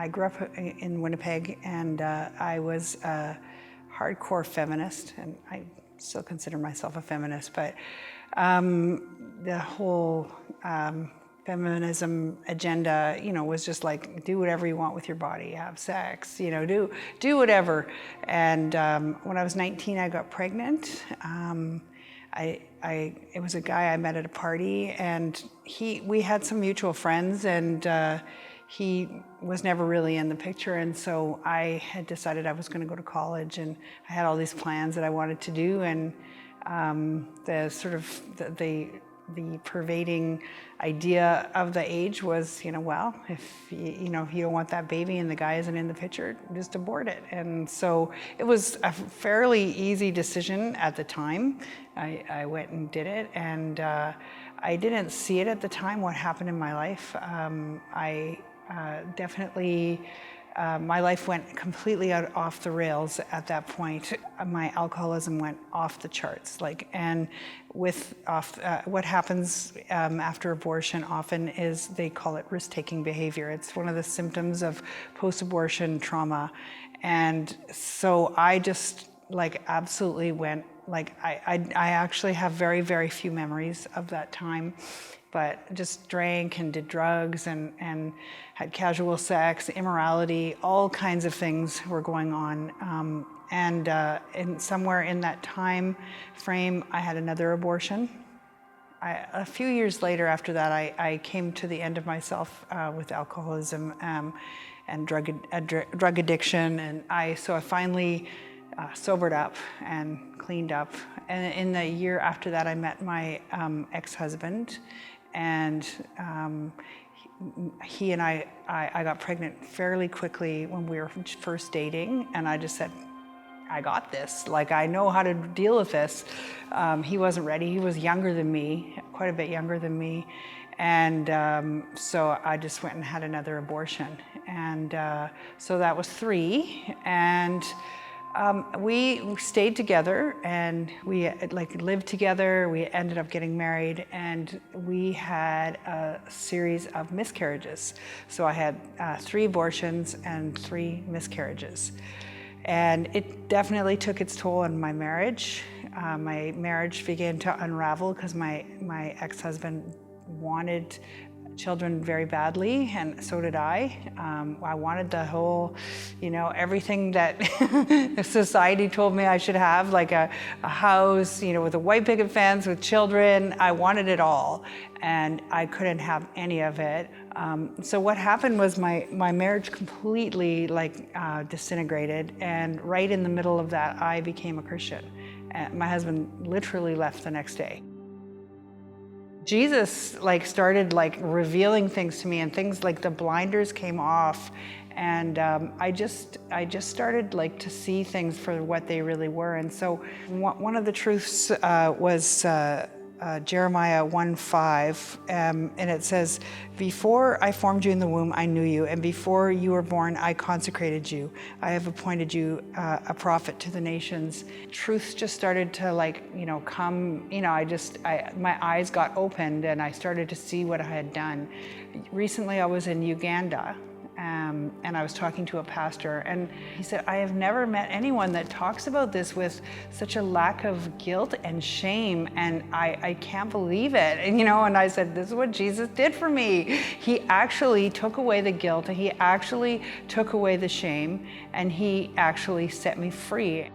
I grew up in Winnipeg, and I was a hardcore feminist, and I still consider myself a feminist, but the whole feminism agenda, was just like, do whatever you want with your body, have sex, do whatever. And when I was 19, I got pregnant. It was a guy I met at a party, and we had some mutual friends, and he was never really in the picture. And so I had decided I was going to go to college, and I had all these plans that I wanted to do. And the pervading idea of the age was, well, if you don't want that baby and the guy isn't in the picture, just abort it. And so it was a fairly easy decision at the time. I went and did it, and I didn't see it at the time what happened in my life. My life went completely off the rails at that point. My alcoholism went off the charts. And what happens after abortion often is they call it risk-taking behavior. It's one of the symptoms of post-abortion trauma. And so I just absolutely went, I actually have very, very few memories of that time, but just drank and did drugs and had casual sex, immorality, all kinds of things were going on. And somewhere in that time frame, I had another abortion. A few years later after that, I came to the end of myself with alcoholism and drug addiction. And so I finally sobered up and cleaned up. And in the year after that, I met my ex-husband, and he and I got pregnant fairly quickly when we were first dating, and I just said, I got this. I know how to deal with this. He wasn't ready. He was younger than me, quite a bit younger than me. And so I just went and had another abortion. And so that was 3. And we stayed together, and we lived together. We ended up getting married, and we had a series of miscarriages. So I had 3 abortions and 3 miscarriages. And it definitely took its toll on my marriage. My marriage began to unravel because my ex-husband wanted children very badly, and so did I. I wanted the whole, everything that society told me I should have, like a house, with a white picket fence, with children. I wanted it all, and I couldn't have any of it. So what happened was my marriage completely disintegrated, and right in the middle of that, I became a Christian. And my husband literally left the next day. Jesus started revealing things to me, and things the blinders came off, and I just started to see things for what they really were. And so one of the truths was Jeremiah 1:5, and it says, "Before I formed you in the womb, I knew you, and before you were born, I consecrated you. I have appointed you a prophet to the nations." Truths just started to come. My eyes got opened, and I started to see what I had done. Recently, I was in Uganda. And I was talking to a pastor, and he said, I have never met anyone that talks about this with such a lack of guilt and shame, and I can't believe it. And I said, this is what Jesus did for me. He actually took away the guilt, and he actually took away the shame, and he actually set me free.